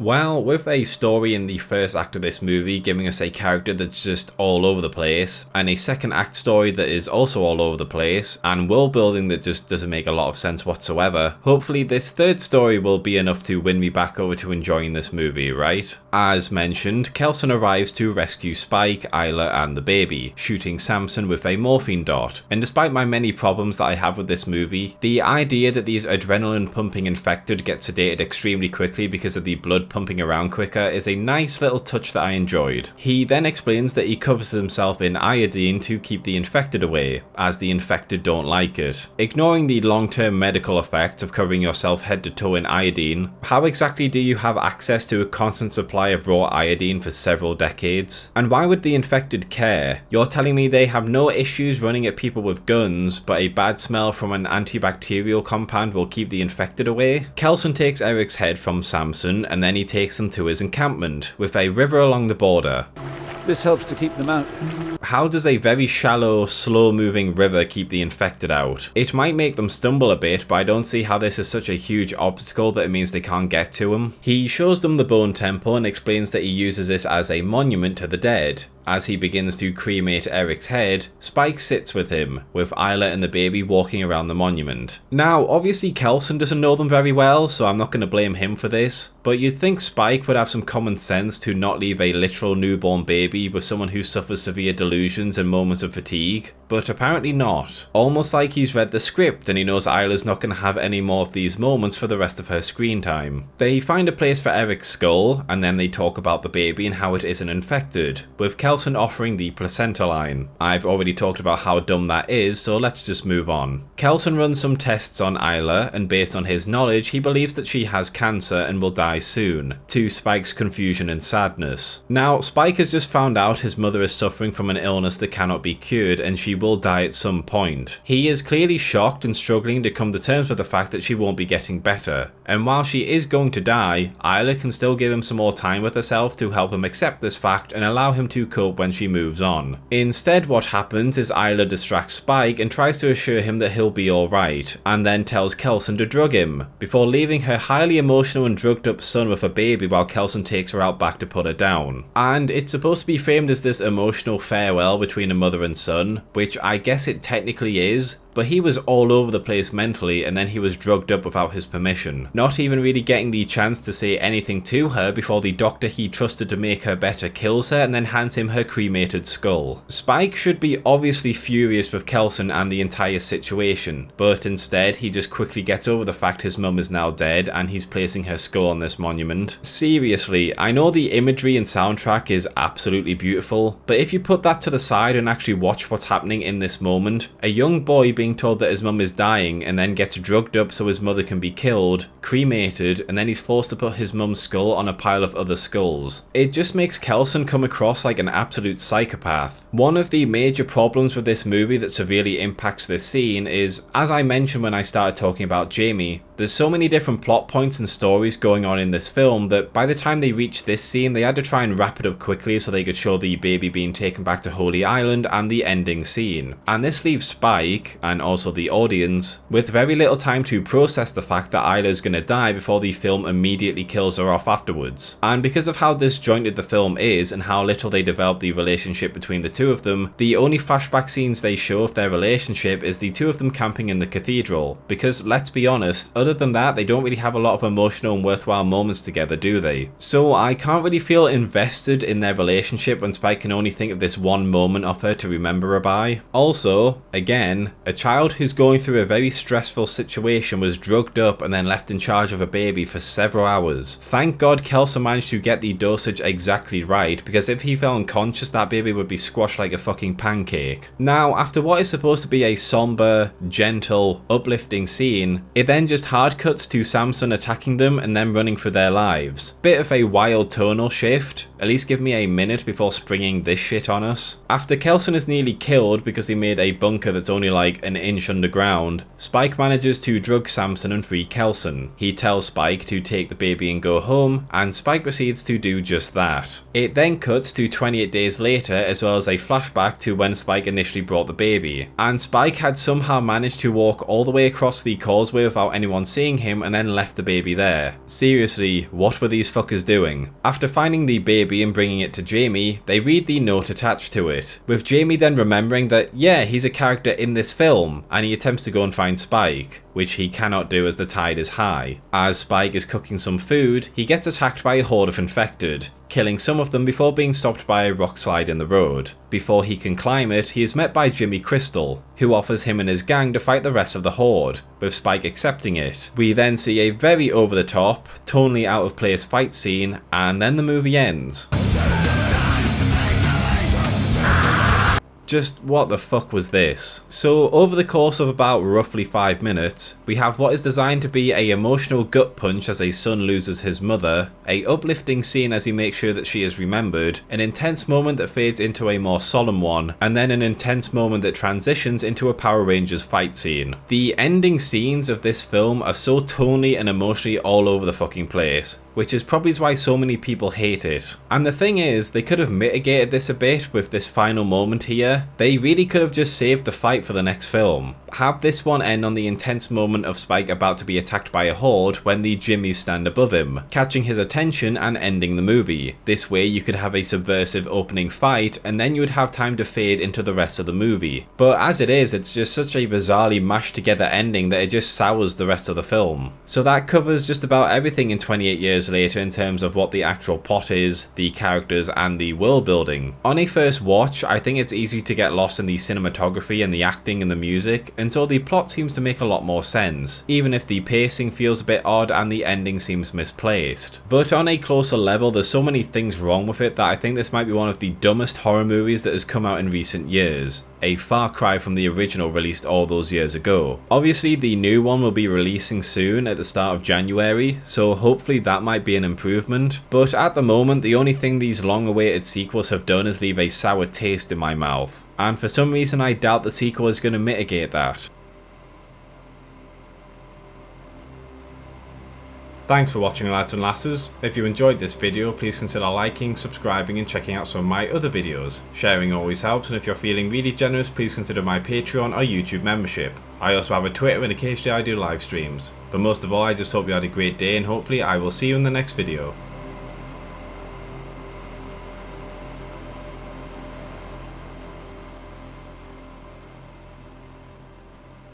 Well, with a story in the first act of this movie giving us a character that's just all over the place, and a second act story that is also all over the place, and world building that just doesn't make a lot of sense whatsoever, hopefully this third story will be enough to win me back over to enjoying this movie, right? As mentioned, Kelson arrives to rescue Spike, Isla, and the baby, shooting Samson with a morphine dot, and despite my many problems that I have with this movie, the idea that these adrenaline pumping infected get sedated extremely quickly because of the blood pumping around quicker is a nice little touch that I enjoyed. He then explains that he covers himself in iodine to keep the infected away, as the infected don't like it. Ignoring the long-term medical effects of covering yourself head to toe in iodine, how exactly do you have access to a constant supply of raw iodine for several decades? And why would the infected care? You're telling me they have no issues running at people with guns, but a bad smell from an antibacterial compound will keep the infected away? Kelson takes Eric's head from Samson, and then he takes them to his encampment, with a river along the border. This helps to keep them out. How does a very shallow, slow-moving river keep the infected out? It might make them stumble a bit, but I don't see how this is such a huge obstacle that it means they can't get to him. He shows them the bone temple and explains that he uses it as a monument to the dead. As he begins to cremate Eric's head, Spike sits with him, with Isla and the baby walking around the monument. Now, obviously Kelson doesn't know them very well, so I'm not going to blame him for this, but you'd think Spike would have some common sense to not leave a literal newborn baby with someone who suffers severe delusions and moments of fatigue, but apparently not. Almost like he's read the script and he knows Isla's not going to have any more of these moments for the rest of her screen time. They find a place for Eric's skull, and then they talk about the baby and how it isn't infected, with Kelson offering the placenta line. I've already talked about how dumb that is, so let's just move on. Kelson runs some tests on Isla, and based on his knowledge, he believes that she has cancer and will die soon, to Spike's confusion and sadness. Now, Spike has just found out his mother is suffering from an illness that cannot be cured, and she will die at some point. He is clearly shocked and struggling to come to terms with the fact that she won't be getting better, and while she is going to die, Isla can still give him some more time with herself to help him accept this fact and allow him to cope when she moves on. Instead, what happens is Isla distracts Spike and tries to assure him that he'll be alright, and then tells Kelson to drug him, before leaving her highly emotional and drugged up son with a baby while Kelson takes her out back to put her down. And it's supposed to be framed as this emotional farewell between a mother and son, which I guess it technically is, but he was all over the place mentally, and then he was drugged up without his permission, not even really getting the chance to say anything to her before the doctor he trusted to make her better kills her and then hands him her cremated skull. Spike should be obviously furious with Kelson and the entire situation, but instead he just quickly gets over the fact his mum is now dead and he's placing her skull on this monument. Seriously, I know the imagery and soundtrack is absolutely beautiful, but if you put that to the side and actually watch what's happening in this moment, a young boy being told that his mum is dying and then gets drugged up so his mother can be killed, cremated, and then he's forced to put his mum's skull on a pile of other skulls. It just makes Kelson come across like an absolute psychopath. One of the major problems with this movie that severely impacts this scene is, as I mentioned when I started talking about Jamie, there's so many different plot points and stories going on in this film that by the time they reached this scene they had to try and wrap it up quickly so they could show the baby being taken back to Holy Island and the ending scene. And this leaves Spike, and also the audience, with very little time to process the fact that Isla's gonna die before the film immediately kills her off afterwards. And because of how disjointed the film is and how little they develop the relationship between the two of them, the only flashback scenes they show of their relationship is the two of them camping in the cathedral, because let's be honest, other than that they don't really have a lot of emotional and worthwhile moments together, do they? So I can't really feel invested in their relationship when Spike can only think of this one moment of her to remember her by. Also, again, a child who's going through a very stressful situation was drugged up and then left in charge of a baby for several hours. Thank God Kelson managed to get the dosage exactly right, because if he fell unconscious that baby would be squashed like a fucking pancake. Now, after what is supposed to be a somber, gentle, uplifting scene, it then just hard cuts to Samson attacking them and then running for their lives. Bit of a wild tonal shift, at least give me a minute before springing this shit on us. After Kelson is nearly killed because he made a bunker that's only like an inch underground, Spike manages to drug Samson and free Kelson. He tells Spike to take the baby and go home, and Spike proceeds to do just that. It then cuts to 28 days later, as well as a flashback to when Spike initially brought the baby, and Spike had somehow managed to walk all the way across the causeway without anyone seeing him and then left the baby there. Seriously, what were these fuckers doing? After finding the baby and bringing it to Jamie, they read the note attached to it, with Jamie then remembering that yeah, he's a character in this film, and he attempts to go and find Spike, which he cannot do as the tide is high. As Spike is cooking some food, he gets attacked by a horde of infected, killing some of them before being stopped by a rock slide in the road. Before he can climb it, he is met by Jimmy Crystal, who offers him and his gang to fight the rest of the horde, with Spike accepting it. We then see a very over-the-top, tonally out-of-place fight scene, and then the movie ends. Just what the fuck was this? So over the course of about roughly 5 minutes, we have what is designed to be a emotional gut punch as a son loses his mother, a uplifting scene as he makes sure that she is remembered, an intense moment that fades into a more solemn one, and then an intense moment that transitions into a Power Rangers fight scene. The ending scenes of this film are so tonally and emotionally all over the fucking place, which is probably why so many people hate it. And the thing is, they could have mitigated this a bit with this final moment here. They really could have just saved the fight for the next film. Have this one end on the intense moment of Spike about to be attacked by a horde when the Jimmies stand above him, catching his attention and ending the movie. This way you could have a subversive opening fight and then you would have time to fade into the rest of the movie. But as it is, it's just such a bizarrely mashed together ending that it just sours the rest of the film. So that covers just about everything in 28 Years Later in terms of what the actual plot is, the characters and the world building. On a first watch, I think it's easy to get lost in the cinematography and the acting and the music, until the plot seems to make a lot more sense, even if the pacing feels a bit odd and the ending seems misplaced. But on a closer level, there's so many things wrong with it that I think this might be one of the dumbest horror movies that has come out in recent years, a far cry from the original released all those years ago. Obviously the new one will be releasing soon at the start of January, so hopefully that might be an improvement, but at the moment the only thing these long awaited sequels have done is leave a sour taste in my mouth, and for some reason I doubt the sequel is going to mitigate that. Thanks for watching, lads and lasses. If you enjoyed this video, please consider liking, subscribing and checking out some of my other videos. Sharing always helps, and if you're feeling really generous, please consider my Patreon or YouTube membership. I also have a Twitter and occasionally I do live streams. But most of all, I just hope you had a great day and hopefully I will see you in the next video.